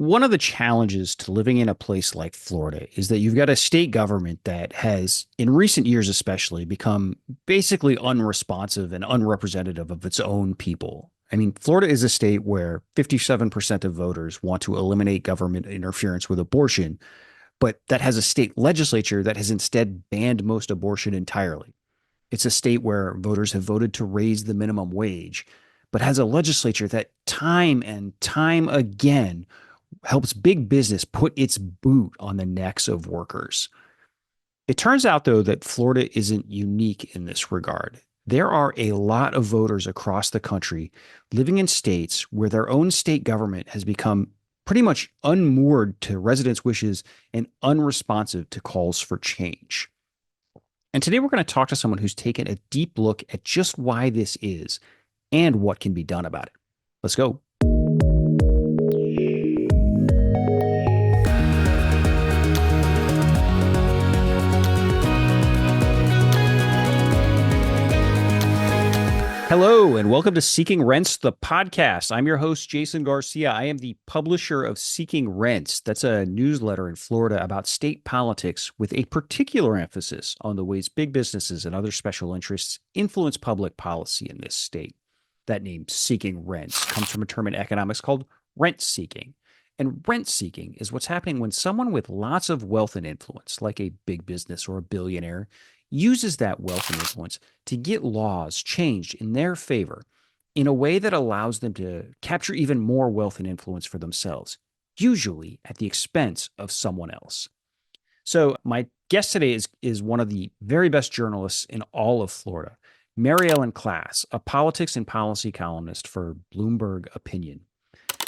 One of the challenges to living in a place like Florida is that you've got a state government that has, in recent years especially, become basically unresponsive and unrepresentative of its own people. I mean, Florida is a state where 57% of voters want to eliminate government interference with abortion, but that has a state legislature that has instead banned most abortion entirely. It's a state where voters have voted to raise the minimum wage, but has a legislature that time and time again helps big business put its boot on the necks of workers. It turns out, though, that Florida isn't unique in this regard. There are a lot of voters across the country living in states where their own state government has become pretty much unmoored to residents' wishes and unresponsive to calls for change. And today we're going to talk to someone who's taken a deep look at just why this is and what can be done about it. Let's go. Hello, and welcome to Seeking Rents, the podcast. I'm your host, Jason Garcia. I am the publisher of Seeking Rents. That's a newsletter in Florida about state politics with a particular emphasis on the ways big businesses and other special interests influence public policy in this state. That name, Seeking Rents, comes from a term in economics called rent seeking. And rent seeking is what's happening when someone with lots of wealth and influence, like a big business or a billionaire, uses that wealth and influence to get laws changed in their favor in a way that allows them to capture even more wealth and influence for themselves, usually at the expense of someone else. So my guest today is one of the very best journalists in all of Florida, Ellen Klas, a politics and policy columnist for Bloomberg Opinion.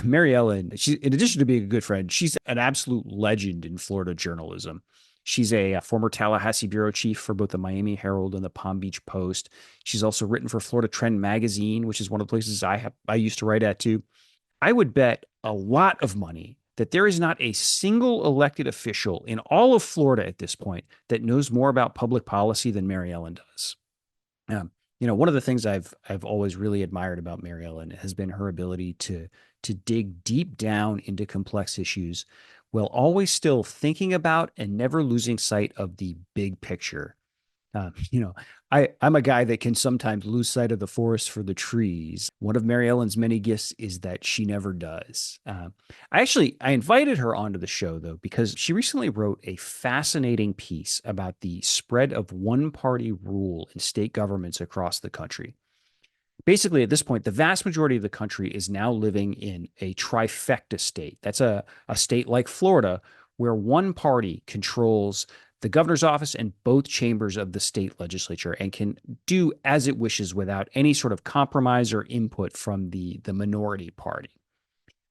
Ellen, in addition to being a good friend, she's an absolute legend in Florida journalism. She's a former Tallahassee bureau chief for both the Miami Herald and the Palm Beach Post. She's also written for Florida Trend magazine, which is one of the places I used to write at too. I would bet a lot of money that there is not a single elected official in all of Florida at this point that knows more about public policy than Ellen does. One of the things I've always really admired about Ellen has been her ability to dig deep down into complex issues while always still thinking about and never losing sight of the big picture. I'm a guy that can sometimes lose sight of the forest for the trees. One of Ellen's many gifts is that she never does. I invited her onto the show, though, because she recently wrote a fascinating piece about the spread of one-party rule in state governments across the country. Basically, at this point, the vast majority of the country is now living in a trifecta state. That's a state like Florida, where one party controls the governor's office and both chambers of the state legislature and can do as it wishes without any sort of compromise or input from the minority party.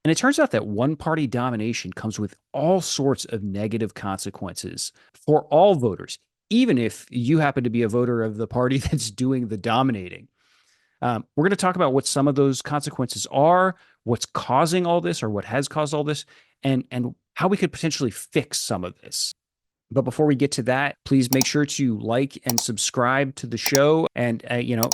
And it turns out that one-party domination comes with all sorts of negative consequences for all voters, even if you happen to be a voter of the party that's doing the dominating. We're going to talk about what some of those consequences are, what's causing all this or what has caused all this, and how we could potentially fix some of this. But before we get to that, please make sure to like and subscribe to the show. And,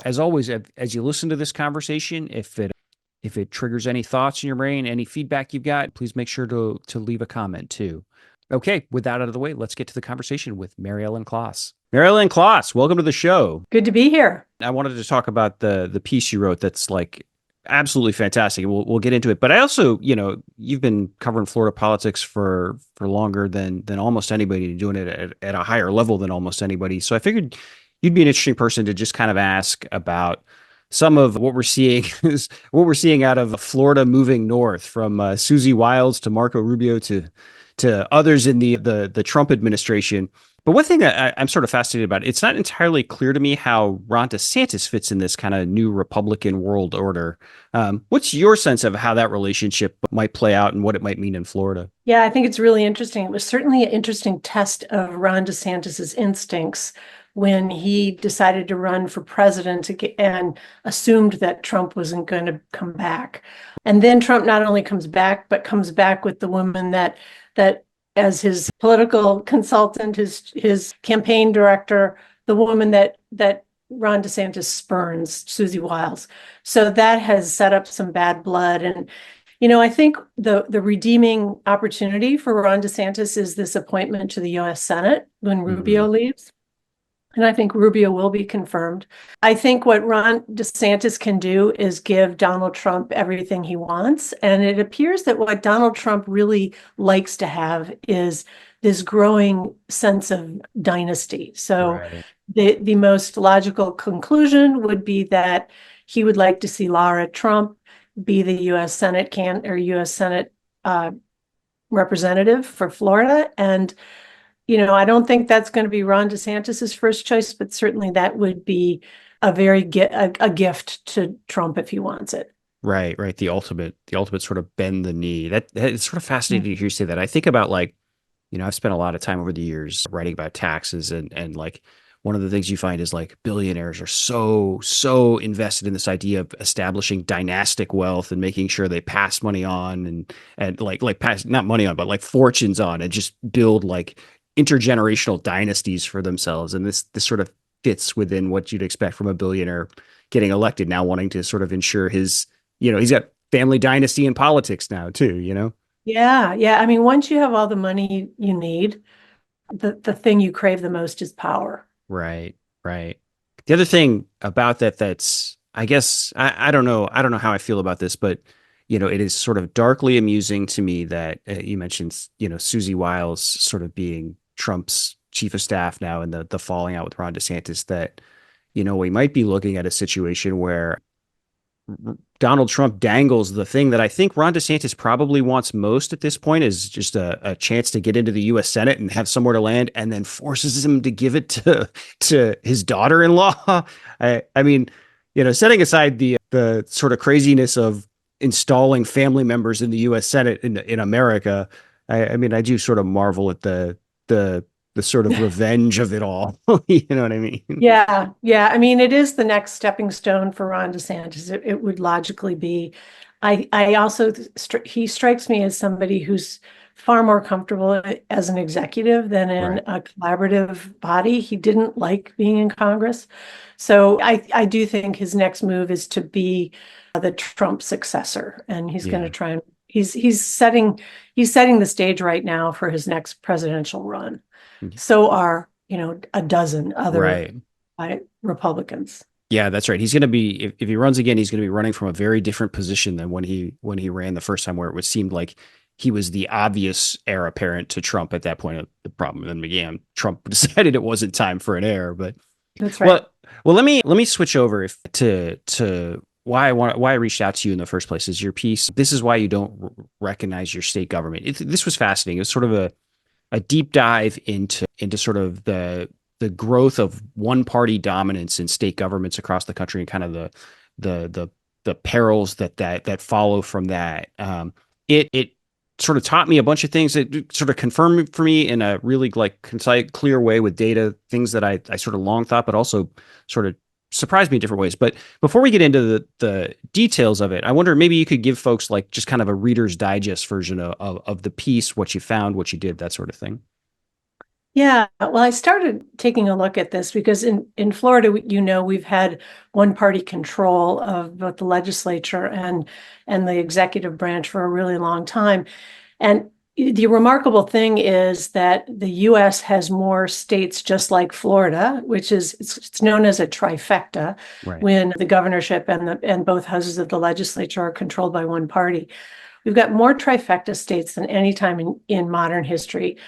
as always, as you listen to this conversation, if it triggers any thoughts in your brain, any feedback you've got, please make sure to leave a comment too. Okay, with that out of the way, let's get to the conversation with Ellen Klas. Ellen Klas, welcome to the show. Good to be here. I wanted to talk about the piece you wrote that's like absolutely fantastic. We'll get into it. But I also, you've been covering Florida politics for longer than almost anybody, doing it at a higher level than almost anybody. So I figured you'd be an interesting person to just kind of ask about some of what we're seeing out of Florida moving north, from Susie Wiles to Marco Rubio to others in the Trump administration. But one thing that I'm sort of fascinated about, it's not entirely clear to me how Ron DeSantis fits in this kind of new Republican world order. What's your sense of how that relationship might play out and what it might mean in Florida? Yeah, I think it's really interesting. It was certainly an interesting test of Ron DeSantis's instincts when he decided to run for president and assumed that Trump wasn't going to come back. And then Trump not only comes back, but comes back with the woman that as his political consultant, his campaign director, the woman that Ron DeSantis spurns, Susie Wiles. So that has set up some bad blood. I think the redeeming opportunity for Ron DeSantis is this appointment to the U.S. Senate when Hmm. Rubio leaves. And I think Rubio will be confirmed. I think what Ron DeSantis can do is give Donald Trump everything he wants. And it appears that what Donald Trump really likes to have is this growing sense of dynasty. So Right. the most logical conclusion would be that he would like to see Lara Trump be the U.S. Senate U.S. Senate uh, representative for Florida. And I don't think that's going to be Ron DeSantis's first choice, but certainly that would be a gift to Trump if he wants it. Right, right. The ultimate sort of bend the knee. That it's sort of fascinating to hear you say that. I think about like, I've spent a lot of time over the years writing about taxes and like one of the things you find is like billionaires are so invested in this idea of establishing dynastic wealth and making sure they pass money on and like pass not money on, but like fortunes on and just build like intergenerational dynasties for themselves. And this sort of fits within what you'd expect from a billionaire getting elected now, wanting to sort of ensure he's got family dynasty in politics now too. Yeah, yeah. I mean, once you have all the money you need, the thing you crave the most is power. Right, right. The other thing about that's I guess I don't know how I feel about this, but it is sort of darkly amusing to me that you mentioned Susie Wiles sort of being Trump's chief of staff now and the falling out with Ron DeSantis that we might be looking at a situation where Donald Trump dangles the thing that I think Ron DeSantis probably wants most at this point is just a chance to get into the U.S. Senate and have somewhere to land, and then forces him to give it to his daughter-in-law. I mean, setting aside the sort of craziness of installing family members in the U.S. Senate in America, I mean, I do sort of marvel at the the sort of revenge of it all. You know what I mean? Yeah, yeah. I mean, it is the next stepping stone for Ron DeSantis. It would logically be. I also he strikes me as somebody who's far more comfortable as an executive than in Right. a collaborative body. He didn't like being in Congress, so I do think his next move is to be the Trump successor, and he's going to Yeah. try and he's setting the stage right now for his next presidential run. So are a dozen other Right. Republicans. Yeah, that's right. He's going to be if he runs again, he's going to be running from a very different position than when he ran the first time, where it would seemed like he was the obvious heir apparent to Trump at that point. The problem then began. Trump decided it wasn't time for an heir, but That's right. well, well, let me switch over to why I reached out to you in the first place is your piece. This is why you don't recognize your state government. This was fascinating. It was sort of a deep dive into sort of the growth of one party dominance in state governments across the country and kind of the the the perils that follow from that. It sort of taught me a bunch of things that sort of confirmed for me in a really like concise, clear way with data, things that I sort of long thought, but also sort of surprised me in different ways. But before we get into the details of it, I wonder maybe you could give folks like just kind of a Reader's Digest version of the piece, what you found, what you did, that sort of thing. Yeah, well, I started taking a look at this because in Florida, we've had one party control of both the legislature and the executive branch for a really long time. And the remarkable thing is that the US has more states just like Florida, which is it's known as a trifecta Right. when the governorship and both houses of the legislature are controlled by one party. We've got more trifecta states than any time in modern history. Wow.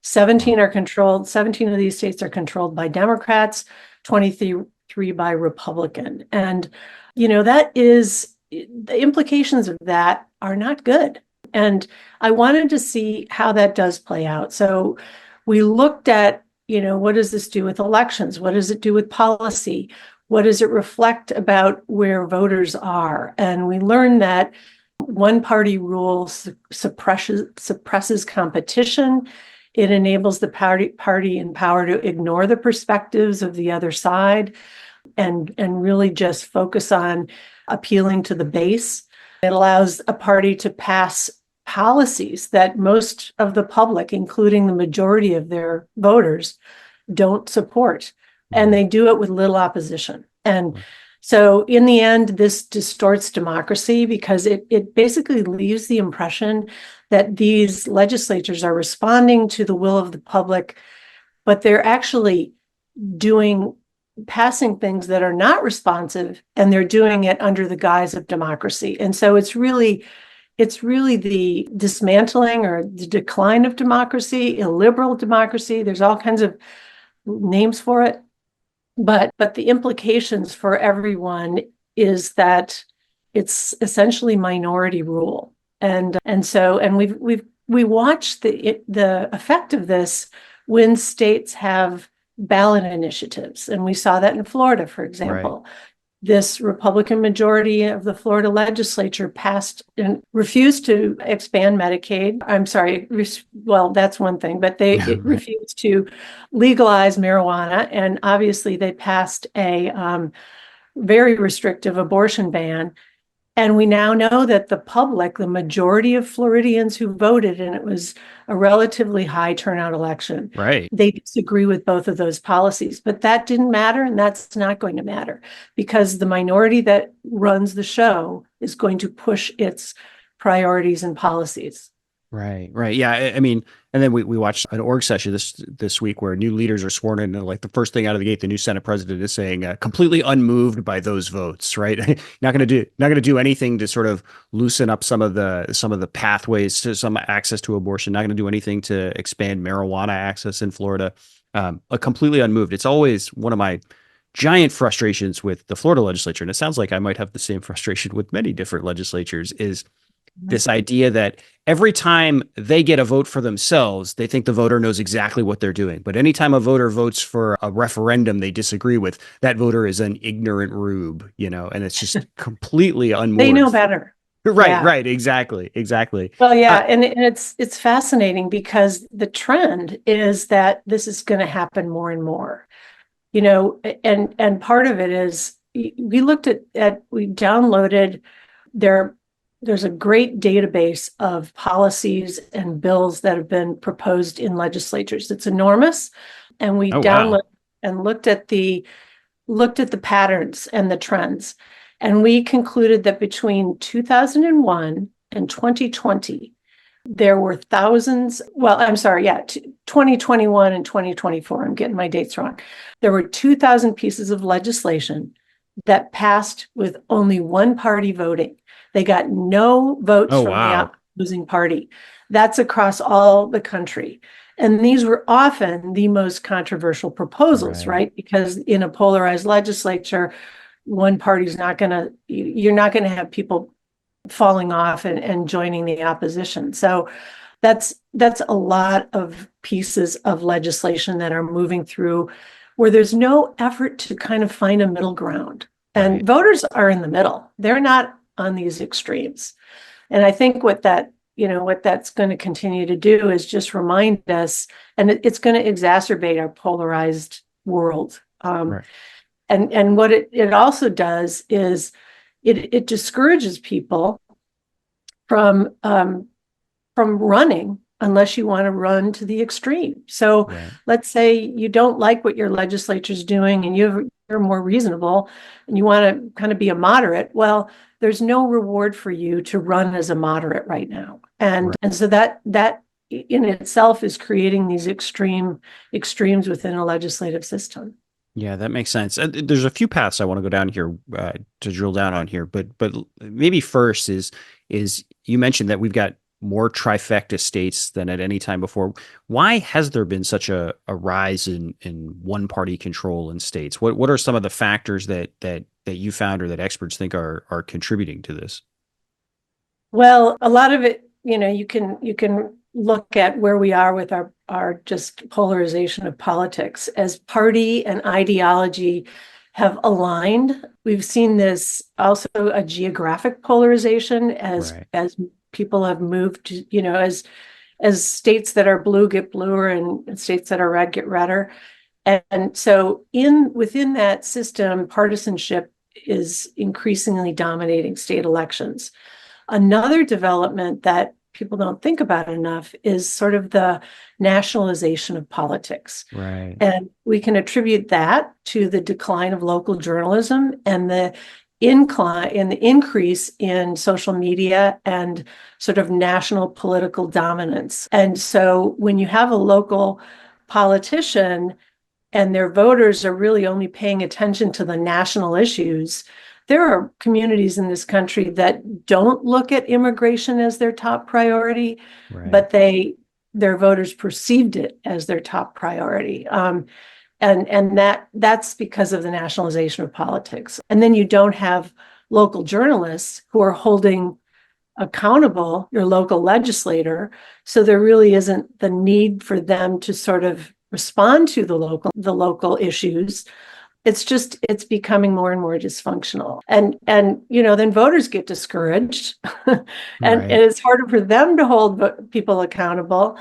17 of these states are controlled by Democrats, 23 by Republican. And, that is the implications of that are not good. And I wanted to see how that does play out. So we looked at, what does this do with elections? What does it do with policy? What does it reflect about where voters are? And we learned that one party rule suppresses competition. It enables the party in power to ignore the perspectives of the other side and really just focus on appealing to the base. It allows a party to pass policies that most of the public, including the majority of their voters, don't support. And Mhm. they do it with little opposition. And So in the end, this distorts democracy because it basically leaves the impression that these legislatures are responding to the will of the public, but they're actually passing things that are not responsive, and they're doing it under the guise of democracy. And so it's really the dismantling or the decline of democracy, illiberal democracy. There's all kinds of names for it. But the implications for everyone is that it's essentially minority rule. And we watch the effect of this when states have ballot initiatives. And we saw that in Florida, for example. Right. This Republican majority of the Florida legislature passed and refused to expand Medicaid. I'm sorry, well, that's one thing, but it refused to legalize marijuana. And obviously they passed a very restrictive abortion ban. And we now know that the majority of Floridians who voted, and it was a relatively high turnout election, right, they disagree with both of those policies. But that didn't matter, and that's not going to matter because the minority that runs the show is going to push its priorities and policies. Right. Yeah. I mean, and then we watched an org session this week where new leaders are sworn in, and like the first thing out of the gate, the new Senate president is saying, completely unmoved by those votes. Right. not going to do anything to sort of loosen up some of the pathways to some access to abortion. Not going to do anything to expand marijuana access in Florida. Completely unmoved. It's always one of my giant frustrations with the Florida legislature, and it sounds like I might have the same frustration with many different legislatures. Is this idea that every time they get a vote for themselves, they think the voter knows exactly what they're doing. But anytime a voter votes for a referendum they disagree with, that voter is an ignorant rube, and it's just completely unmoored. They know better. Right, yeah. Right. Exactly. Well, yeah. And it's fascinating because the trend is that this is going to happen more and more, and part of it is we looked we downloaded there's a great database of policies and bills that have been proposed in legislatures. It's enormous. And we downloaded and looked at the patterns and the trends. And we concluded that between 2001 and 2020, there were thousands. Well, I'm sorry. Yeah. 2021 and 2024. I'm getting my dates wrong. There were 2,000 pieces of legislation that passed with only one party voting. They got no votes from the opposing party. That's across all the country. And these were often the most controversial proposals, right? Because in a polarized legislature, one party's you're not going to have people falling off and joining the opposition. So that's a lot of pieces of legislation that are moving through where there's no effort to kind of find a middle ground. And voters are in the middle. They're not on these extremes. And I think what that's going to continue to do is just remind us, and it's going to exacerbate our polarized world. And what it also does is it discourages people from running unless you want to run to the extreme. So let's say you don't like what your legislature's doing and you're more reasonable and you want to kind of be a moderate. Well, there's no reward for you to run as a moderate right now. And so that in itself is creating these extremes within a legislative system. Yeah, that makes sense. There's a few paths I want to go down here to drill down on here, but maybe first is you mentioned that we've got more trifecta states than at any time before. Why has there been such a rise in one party control in states? What are some of the factors that you found or that experts think are contributing to this? Well, a lot of it, you can look at where we are with our just polarization of politics. As party and ideology have aligned, we've seen this also a geographic polarization as people have moved, as states that are blue get bluer and states that are red get redder. And so within that system, partisanship is increasingly dominating state elections. Another development that people don't think about enough is sort of the nationalization of politics. Right. And we can attribute that to the decline of local journalism and the increase in social media and sort of national political dominance. And so when you have a local politician and their voters are really only paying attention to the national issues, there are communities in this country that don't look at immigration as their top priority, Right. but their voters perceived it as their top priority. And that's because of the nationalization of politics. And then you don't have local journalists who are holding accountable your local legislator. So there really isn't the need for them to sort of respond to the local issues. It's becoming more and more dysfunctional. And then voters get discouraged and Right. it's harder for them to hold people accountable.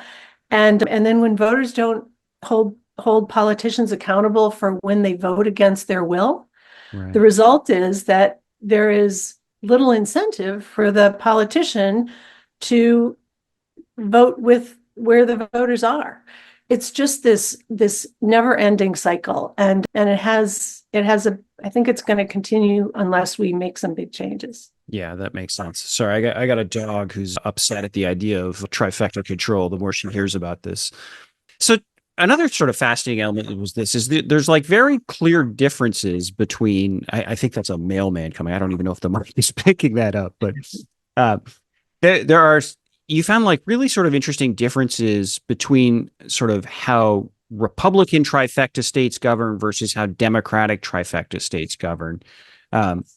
And then when voters don't hold politicians accountable for when they vote against their will, the Right. result is that there is little incentive for the politician to vote with where the voters are. It's just this never-ending cycle, and it has I think it's going to continue unless we make some big changes. Yeah, that makes sense. Sorry, I got a dog who's upset at the idea of trifecta control the more she hears about this. So another sort of fascinating element was this is there's like very clear differences between I think that's a mailman coming. I don't even know if the mic is picking that up, but uh, there are you found like really sort of interesting differences between sort of how Republican trifecta states govern versus how Democratic trifecta states govern. Can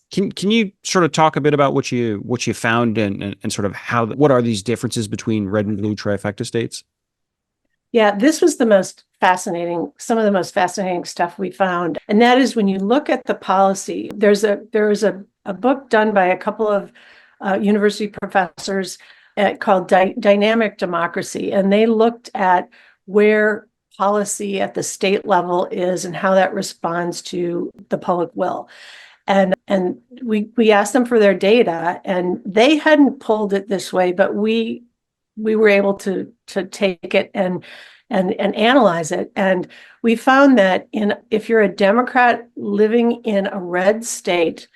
you sort of talk a bit about what you found and sort of what are these differences between red and blue trifecta states? Yeah, this was some of the most fascinating stuff we found. And that is when you look at the policy, there is a book done by a couple of university professors called Dynamic Democracy. And they looked at where policy at the state level is and how that responds to the public will. And we asked them for their data, and they hadn't pulled it this way, but we were able to take it and analyze it. And we found that if you're a Democrat living in a red state,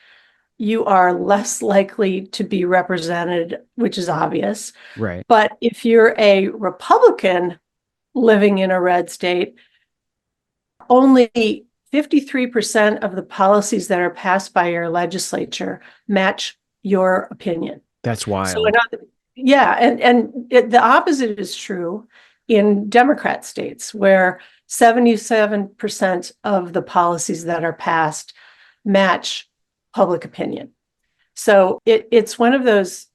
you are less likely to be represented, which is obvious. Right. But if you're a Republican living in a red state, only 53% of the policies that are passed by your legislature match your opinion. That's So, wild. the opposite is true in Democrat states, where 77% of the policies that are passed match public opinion. So it's one of those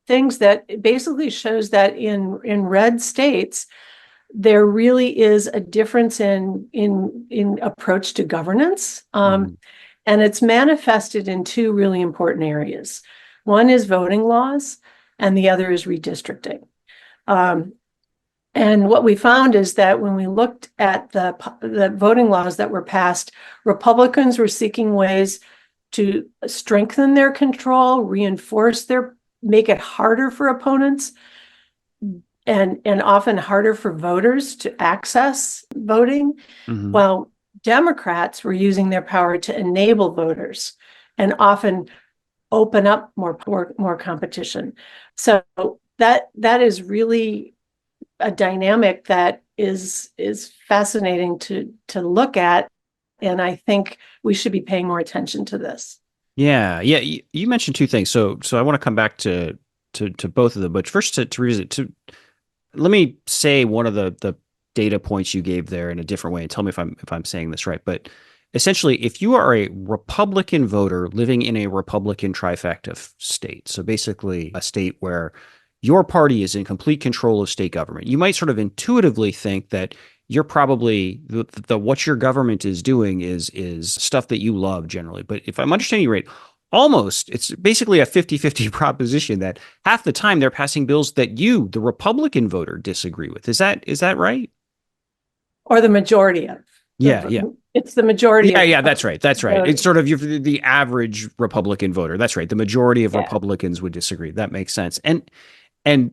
things that basically shows that in red states, there really is a difference in approach to governance. And it's manifested in two really important areas. One is voting laws, and the other is redistricting. And what we found is that when we looked at the voting laws that were passed, Republicans were seeking ways to strengthen their control, make it harder for opponents, and often harder for voters to access voting, while Democrats were using their power to enable voters and often open up more competition. So that is really a dynamic that is fascinating to look at, and I think we should be paying more attention to this. Yeah. You mentioned two things, so I want to come back to both of them, but first to revisit let me say one of the data points you gave there in a different way and tell me if I'm saying this right. But essentially, if you are a Republican voter living in a Republican trifecta state, so basically a state where your party is in complete control of state government, you might sort of intuitively think that you're probably what your government is doing is stuff that you love generally. But if I'm understanding you right, it's basically a 50-50 proposition that half the time they're passing bills that you, the Republican voter, disagree with. Is that right? Or the majority of. Yeah. It's the majority. Yeah, that's right. That's right. It's sort of the average Republican voter. That's right. The majority of Republicans would disagree. That makes sense. And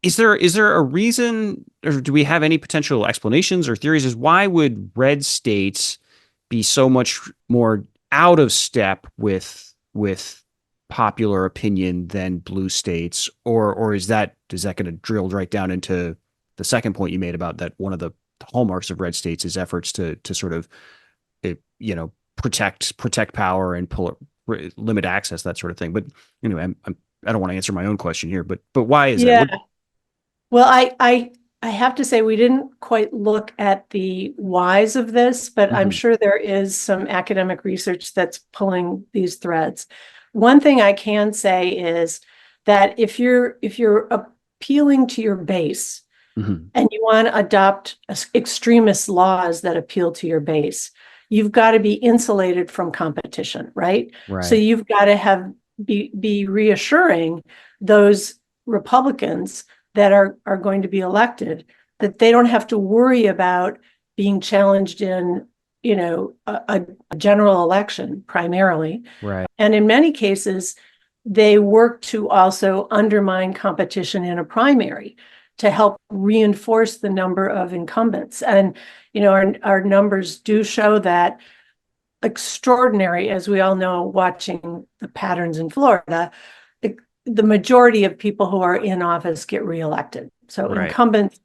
is there a reason, or do we have any potential explanations or theories as why would red states be so much more out of step with popular opinion than blue states, or is that going to drill right down into the second point you made about that one of the hallmarks of red states is efforts to sort of protect power and limit access, that sort of thing. But anyway, I don't want to answer my own question here, but why is that? Yeah. Well, I have to say we didn't quite look at the whys of this, but I'm Mhm. sure there is some academic research that's pulling these threads. One thing I can say is that if you're appealing to your base Mhm. and you want to adopt extremist laws that appeal to your base, you've got to be insulated from competition, right? So Right. you've got to be reassuring those Republicans that are going to be elected that they don't have to worry about being challenged in, a general election primarily. Right. And in many cases, they work to also undermine competition in a primary to help reinforce the number of incumbents. And, our numbers do show that extraordinary, as we all know, watching the patterns in Florida, the majority of people who are in office get reelected. So Right. incumbents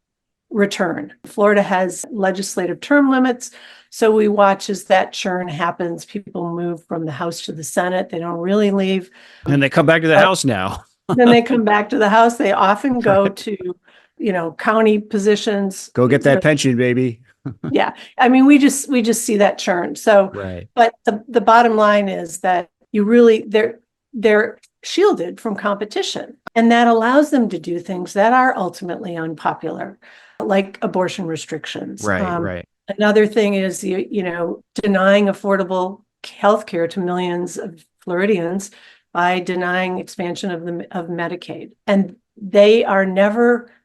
return. Florida has legislative term limits. So we watch as that churn happens. People move from the House to the Senate. They don't really leave. And they come back to the But house now. then they come back to the House. They often go Right. to, county positions. Go get that pension, baby. Yeah. I mean, we just see that churn. So, Right. but the bottom line is that they're shielded from competition. And that allows them to do things that are ultimately unpopular, like abortion restrictions. Right. Right. Another thing is denying affordable health care to millions of Floridians by denying expansion of Medicaid. And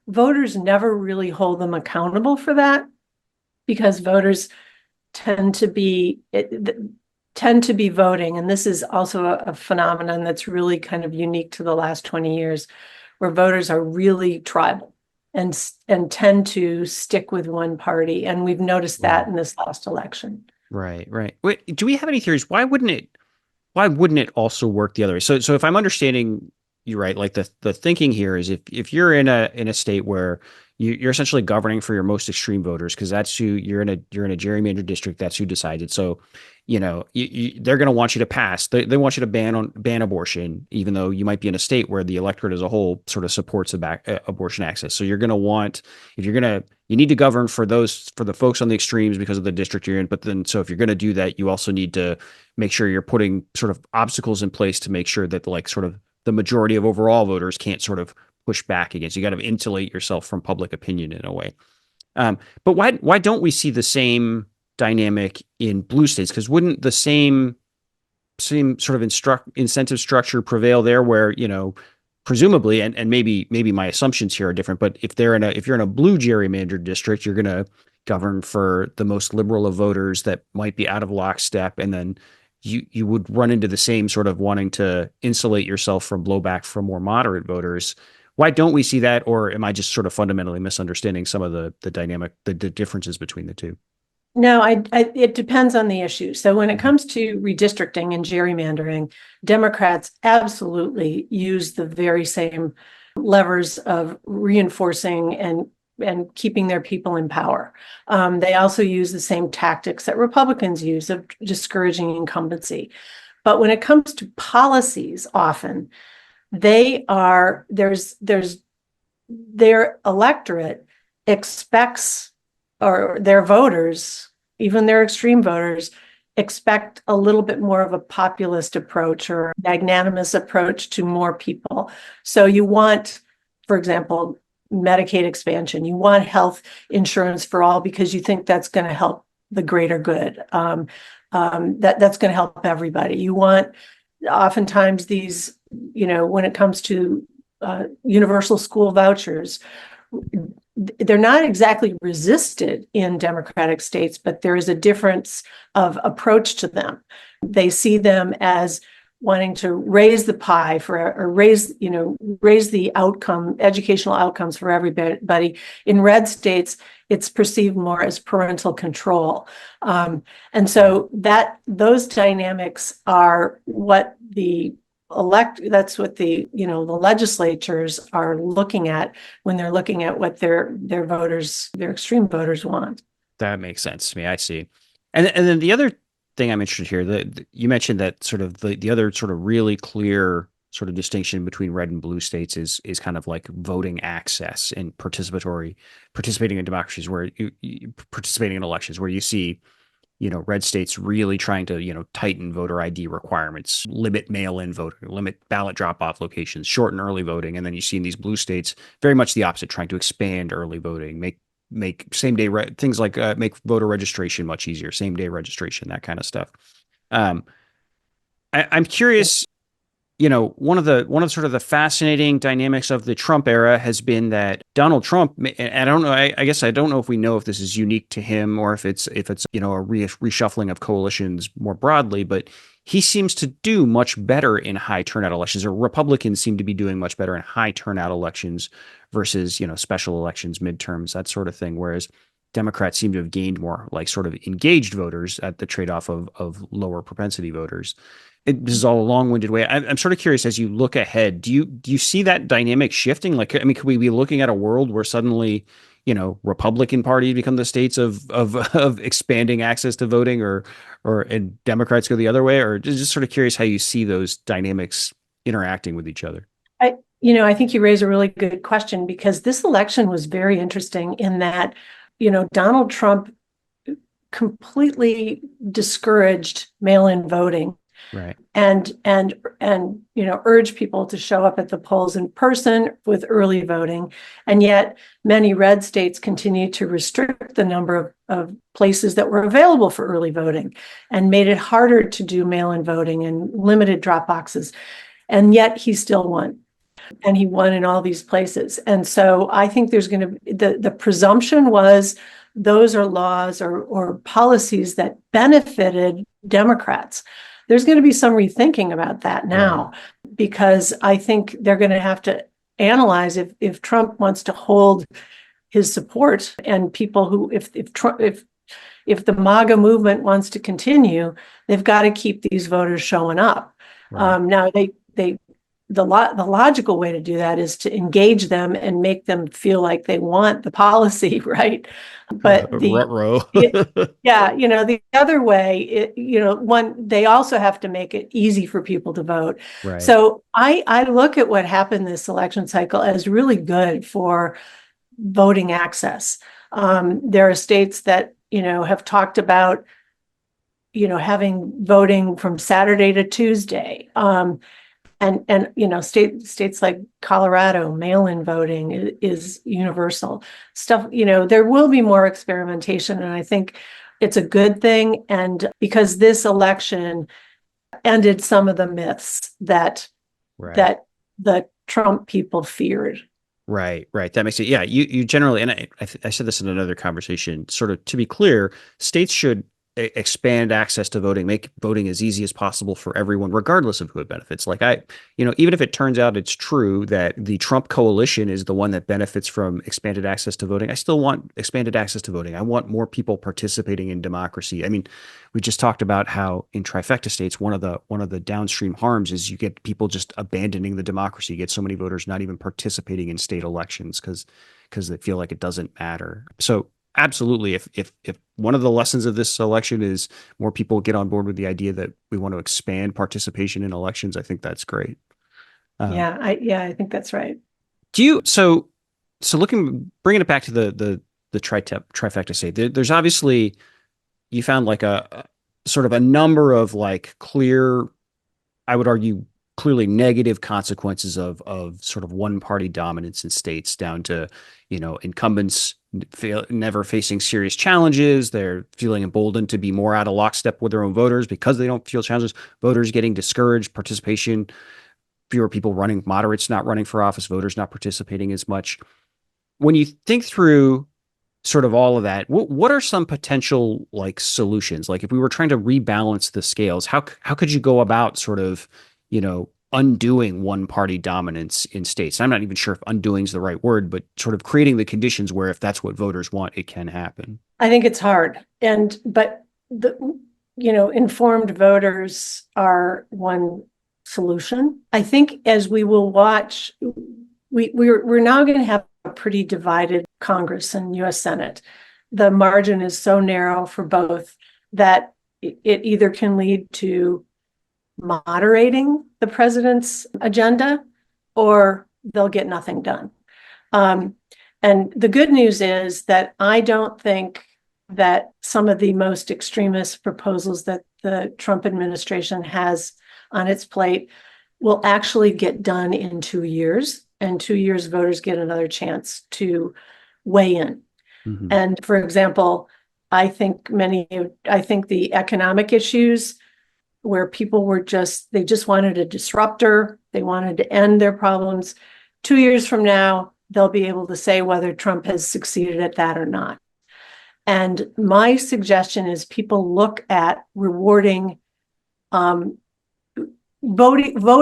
voters never really hold them accountable for that, because voters tend to be voting, and this is also a phenomenon that's really kind of unique to the last 20 years, where voters are really tribal and tend to stick with one party, and we've noticed that Right. in this last election. Right. Right. Wait, do we have any theories? Why wouldn't it also work the other way? So if I'm understanding you right, like the thinking here is if you're in a state where you're essentially governing for your most extreme voters, because that's who you're in a gerrymandered district, that's who decided. So, they're going to want you to pass. They want you to ban abortion, even though you might be in a state where the electorate as a whole sort of supports abortion access. So you're going to want if you're going to you need to govern for the folks on the extremes because of the district you're in. But then so if you're going to do that, you also need to make sure you're putting sort of obstacles in place to make sure that like sort of the majority of overall voters can't sort of push back against. You got to insulate yourself from public opinion in a way. But why don't we see the same dynamic in blue states? Because wouldn't the same sort of incentive structure prevail there, where presumably, and maybe my assumptions here are different, but if you're in a blue gerrymandered district, you're going to govern for the most liberal of voters that might be out of lockstep, and then you would run into the same sort of wanting to insulate yourself from blowback from more moderate voters. Why don't we see that, or am I just sort of fundamentally misunderstanding some of the dynamic, the differences between the two? No, it depends on the issue. So when it comes to redistricting and gerrymandering, Democrats absolutely use the very same levers of reinforcing and keeping their people in power. They also use the same tactics that Republicans use of discouraging incumbency. But when it comes to policies, often there's their electorate expects, or their voters, even their extreme voters, expect a little bit more of a populist approach or magnanimous approach to more people. So you want, for example, Medicaid expansion, you want health insurance for all because you think that's going to help the greater good. That's going to help everybody. You want, oftentimes these, when it comes to universal school vouchers, they're not exactly resisted in democratic states, but there is a difference of approach to them. They see them as wanting to raise the pie or raise the educational outcomes for everybody. In red states, it's perceived more as parental control. And so those dynamics are what that's what the legislatures are looking at when they're looking at what their extreme voters want. That makes sense to me. I see. And then the other thing I'm interested here, you mentioned that sort of the other sort of really clear sort of distinction between red and blue states is kind of like voting access and participating in democracies where participating in elections where you see, red states really trying to, tighten voter ID requirements, limit mail-in voting, limit ballot drop-off locations, shorten early voting. And then you see in these blue states very much the opposite, trying to expand early voting, make same day things like make voter registration much easier, same day registration, that kind of stuff. I'm curious. One of the sort of the fascinating dynamics of the Trump era has been that Donald Trump, and I don't know, I guess I don't know if we know if this is unique to him or if it's a reshuffling of coalitions more broadly, but he seems to do much better in high turnout elections, or Republicans seem to be doing much better in high turnout elections versus, special elections, midterms, that sort of thing. Whereas Democrats seem to have gained more like sort of engaged voters at the trade-off of lower propensity voters. This is all a long-winded way. I'm sort of curious as you look ahead. Do you see that dynamic shifting? Like, I mean, could we be looking at a world where suddenly, Republican Party become the states of expanding access to voting, and Democrats go the other way? Or just sort of curious how you see those dynamics interacting with each other. I think you raise a really good question, because this election was very interesting in that, Donald Trump completely discouraged mail-in voting. Right. And urge people to show up at the polls in person with early voting. And yet many red states continue to restrict the number of places that were available for early voting and made it harder to do mail-in voting and limited drop boxes. And yet he still won. And he won in all these places. And so I think there's going to be the presumption was those are laws or policies that benefited Democrats. There's going to be some rethinking about that now, because I think they're going to have to analyze if Trump wants to hold his support, and people who, if the MAGA movement wants to continue, they've got to keep these voters showing up. Right. Now the logical way to do that is to engage them and make them feel like they want the policy, right? But the other way, they also have to make it easy for people to vote. Right. So I look at what happened this election cycle as really good for voting access. There are states that, have talked about, having voting from Saturday to Tuesday. And states like Colorado, mail-in voting is universal stuff. There will be more experimentation, and I think it's a good thing. And because this election ended some of the myths that the Trump people feared. Right. That makes it. Yeah. You generally, and I said this in another conversation, sort of to be clear, states should expand access to voting, make voting as easy as possible for everyone, regardless of who it benefits. Like even if it turns out it's true that the Trump coalition is the one that benefits from expanded access to voting, I still want expanded access to voting. I want more people participating in democracy. I mean, we just talked about how in trifecta states, one of the downstream harms is you get people just abandoning the democracy. You get so many voters not even participating in state elections because they feel like it doesn't matter. So absolutely, if one of the lessons of this election is more people get on board with the idea that we want to expand participation in elections, I think that's great. I think that's right. Do you so bringing it back to the trifecta state? There's obviously, you found like a sort of a number of like clear, I would argue, clearly negative consequences of sort of one party dominance in states, down to, incumbents never facing serious challenges. They're feeling emboldened to be more out of lockstep with their own voters because they don't feel challenges. Voters getting discouraged, participation, fewer people running, moderates not running for office, voters not participating as much. When you think through sort of all of that, what are some potential like solutions? Like if we were trying to rebalance the scales, how could you go about sort of, undoing one party dominance in states. I'm not even sure if undoing is the right word, but sort of creating the conditions where if that's what voters want, it can happen. I think it's hard. But informed voters are one solution. I think as we will watch, we're now going to have a pretty divided Congress and US Senate. The margin is so narrow for both that it either can lead to moderating the president's agenda or they'll get nothing done. And the good news is that I don't think that some of the most extremist proposals that the Trump administration has on its plate will actually get done in 2 years. And 2 years, voters get another chance to weigh in. Mm-hmm. And for example, I think the economic issues where people they just wanted a disruptor, they wanted to end their problems. 2 years from now, they'll be able to say whether Trump has succeeded at that or not. And my suggestion is people look at rewarding, vote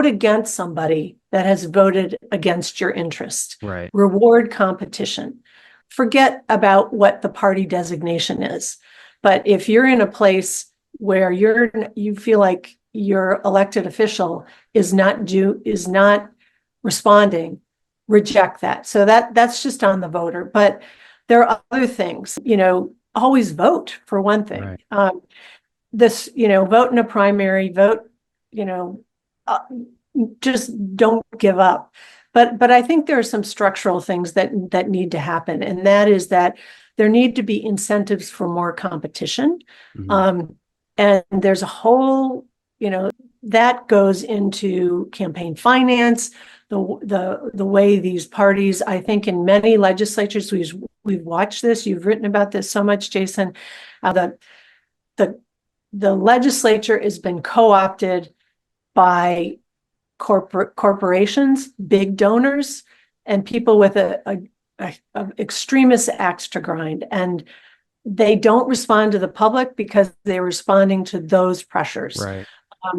against somebody that has voted against your interest. Right. Reward competition. Forget about what the party designation is. But if you're in a place where you feel like your elected official is not responding, reject that. So that's just on the voter. But there are other things, always vote for one thing. Right. Vote in a primary, vote, just don't give up. But I think there are some structural things that need to happen. And that is that there need to be incentives for more competition. Mm-hmm. And there's a whole, that goes into campaign finance, the way these parties, I think in many legislatures, we've watched this, you've written about this so much, Jason, the legislature has been co-opted by corporations, big donors, and people with a extremist axe to grind. And they don't respond to the public because they're responding to those pressures. Right. I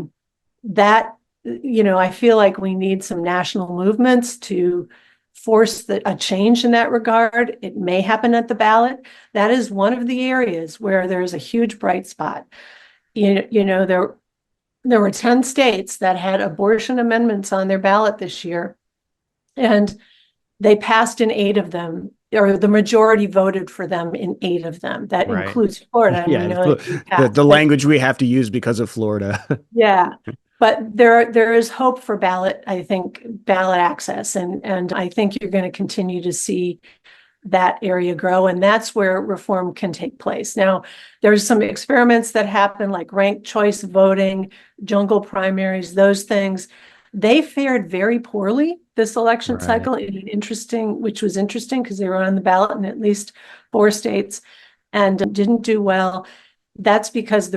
feel like we need some national movements to force a change in that regard. It may happen at the ballot. That is one of the areas where there's a huge bright spot. There were 10 states that had abortion amendments on their ballot this year, and they passed in 8 of them, or the majority voted for them in 8 of them. That right. includes Florida. Yeah, the language we have to use because of Florida. Yeah, but there is hope for ballot access, and I think you're going to continue to see that area grow, and that's where reform can take place. Now, there's some experiments that happen, like ranked choice voting, jungle primaries, those things. They fared very poorly this election right. cycle, which was interesting because they were on the ballot in at least 4 states and didn't do well. That's because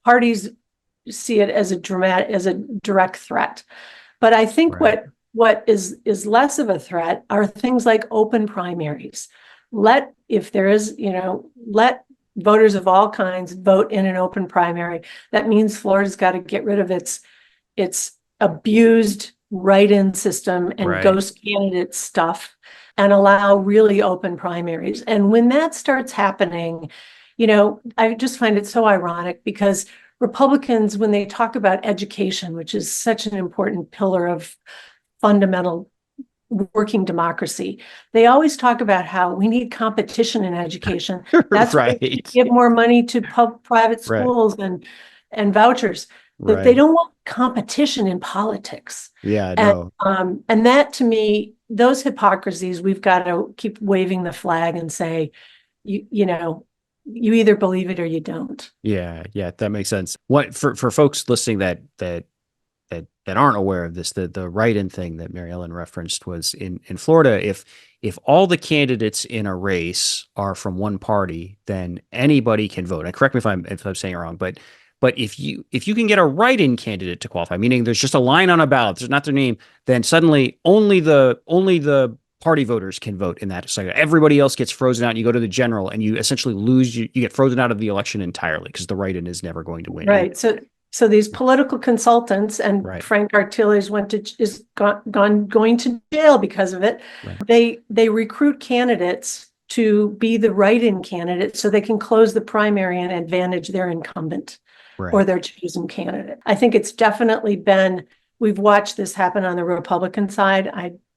parties see it as a direct threat. But I think right. what is less of a threat are things like open primaries. Let voters of all kinds vote in an open primary. That means Florida's got to get rid of its abused write-in system and right. ghost candidate stuff and allow really open primaries. And when that starts happening, I just find it so ironic because Republicans, when they talk about education, which is such an important pillar of fundamental working democracy, they always talk about how we need competition in education. That's right. Why we give more money to private schools right. and vouchers. But right. they don't want competition in politics. Yeah, no. And that, to me, those hypocrisies, we've got to keep waving the flag and say, you either believe it or you don't. Yeah, that makes sense. What for folks listening that aren't aware of this, the write-in thing that Mary Ellen referenced was in Florida. If all the candidates in a race are from one party, then anybody can vote. And correct me if I'm saying it wrong, but if you can get a write-in candidate to qualify, meaning there's just a line on a ballot, there's not their name, then suddenly only the party voters can vote in that cycle. Everybody else gets frozen out, and you go to the general, and you essentially lose. You get frozen out of the election entirely because the write-in is never going to win. Right. So So these political consultants, and Right. Frank Artiles going to jail because of it. Right. They recruit candidates to be the write-in candidate so they can close the primary and advantage their incumbent or Right. their chosen candidate. I think it's definitely been, we've watched this happen on the Republican side.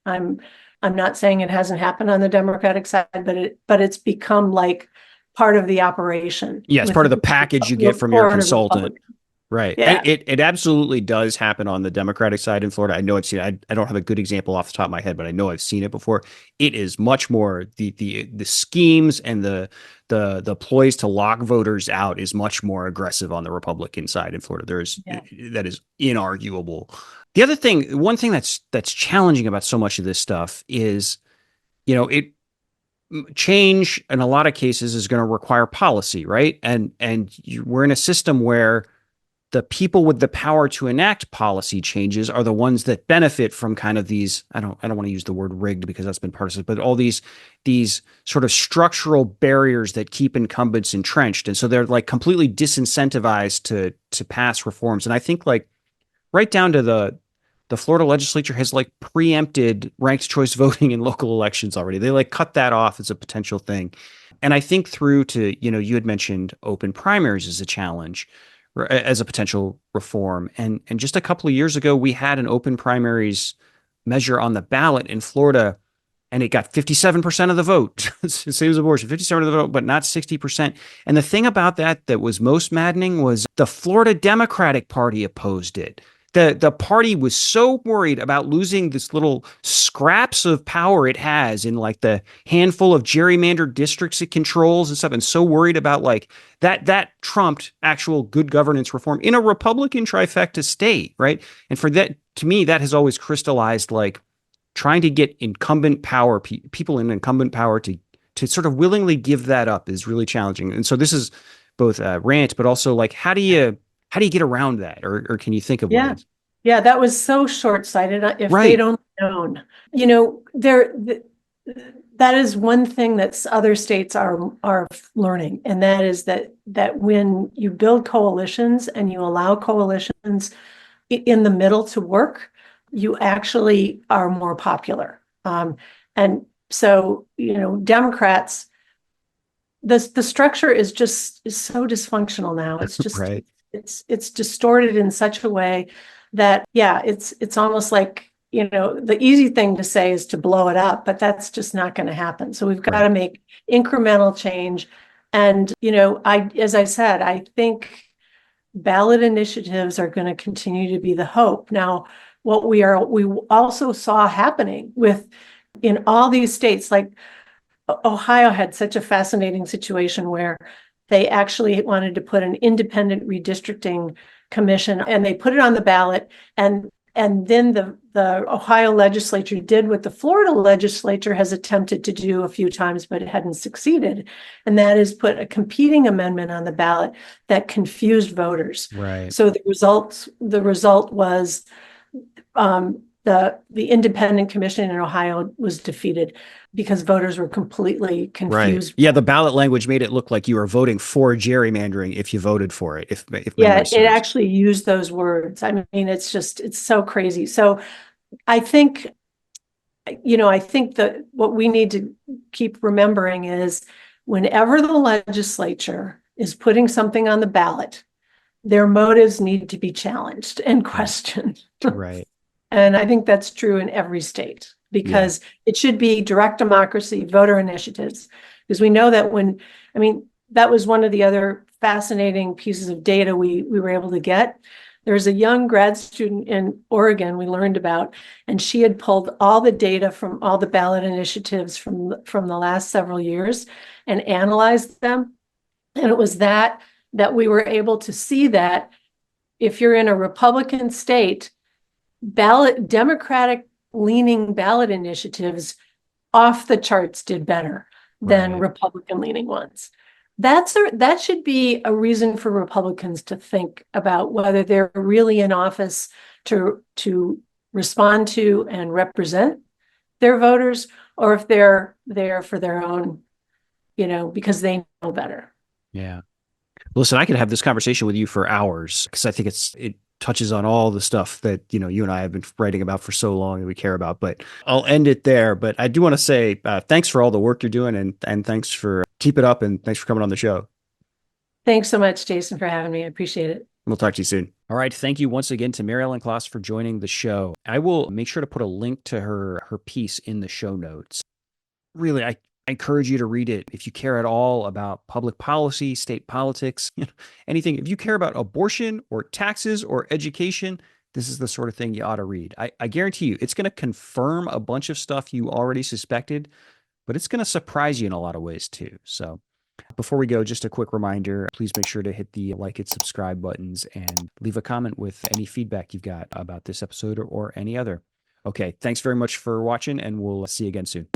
I'm not saying it hasn't happened on the Democratic side, but it's become like part of the operation. Yeah, it's part of the package you get from your consultant. Right. And Yeah. it absolutely does happen on the Democratic side in Florida. I know it's, I don't have a good example off the top of my head, but I know I've seen it before. It is much more the schemes and the ploys to lock voters out is much more aggressive on the Republican side in Florida. That is inarguable. The other thing, one thing that's challenging about so much of this stuff is, it change in a lot of cases is going to require policy, right? We're in a system where the people with the power to enact policy changes are the ones that benefit from kind of these, I don't want to use the word rigged because that's been partisan, but all these sort of structural barriers that keep incumbents entrenched. And so they're like completely disincentivized to pass reforms. And I think like right down to the Florida legislature has like preempted ranked choice voting in local elections already. They like cut that off as a potential thing. And I think through to, you had mentioned open primaries as a challenge, as a potential reform. And just a couple of years ago, we had an open primaries measure on the ballot in Florida, and it got 57% of the vote. Same as abortion, 57% of the vote, but not 60%. And the thing about that was most maddening was the Florida Democratic Party opposed it. The party was so worried about losing this little scraps of power it has in like the handful of gerrymandered districts it controls and stuff, and so worried about like that trumped actual good governance reform in a Republican trifecta state, right? And for that, to me, that has always crystallized like trying to get incumbent power, people in incumbent power to sort of willingly give that up is really challenging. And so this is both a rant, but also like how do you get around that, or can you think of ways? Yeah, that was so short-sighted. If they'd Right. only known, that is one thing that other states are learning, and that is that when you build coalitions and you allow coalitions in the middle to work, you actually are more popular. And so, Democrats, the structure is so dysfunctional now. It's just Right. it's distorted in such a way that, yeah, it's almost like, the easy thing to say is to blow it up, but that's just not going to happen. So we've got Right. to make incremental change. And, as I said, I think ballot initiatives are going to continue to be the hope. Now, what we also saw happening in all these states, like Ohio had such a fascinating situation where they actually wanted to put an independent redistricting commission, and they put it on the ballot, and then the Ohio legislature did what the Florida legislature has attempted to do a few times, but it hadn't succeeded. And that is put a competing amendment on the ballot that confused voters. Right. So the result was the independent commission in Ohio was defeated because voters were completely confused. Right. Yeah, the ballot language made it look like you were voting for gerrymandering if you voted for it, if Yeah, memory it serves. actually used those words. I mean, it's so crazy. So I think, I think that what we need to keep remembering is whenever the legislature is putting something on the ballot, their motives need to be challenged and Right. questioned. Right. And I think that's true in every state Yeah. because it should be direct democracy, voter initiatives. Because we know that that was one of the other fascinating pieces of data we were able to get. There's a young grad student in Oregon we learned about, and she had pulled all the data from all the ballot initiatives from the last several years and analyzed them. And it was that we were able to see that if you're in a Republican state, Democratic leaning ballot initiatives off the charts did better than Right. Republican leaning ones. That should be a reason for Republicans to think about whether they're really in office to respond to and represent their voters, or if they're there for their own, because they know better. Yeah. Listen, I could have this conversation with you for hours because I think it touches on all the stuff that, you and I have been writing about for so long and we care about, but I'll end it there. But I do want to say thanks for all the work you're doing and thanks for keep it up and thanks for coming on the show. Thanks so much, Jason, for having me. I appreciate it. We'll talk to you soon. All right. Thank you once again to Mary Ellen Klas for joining the show. I will make sure to put a link to her piece in the show notes. Really, I encourage you to read it if you care at all about public policy, state politics, anything. If you care about abortion or taxes or education, this is the sort of thing you ought to read. I guarantee you, it's going to confirm a bunch of stuff you already suspected, but it's going to surprise you in a lot of ways too. So before we go, just a quick reminder, please make sure to hit the like and subscribe buttons and leave a comment with any feedback you've got about this episode or any other. Okay, thanks very much for watching, and we'll see you again soon.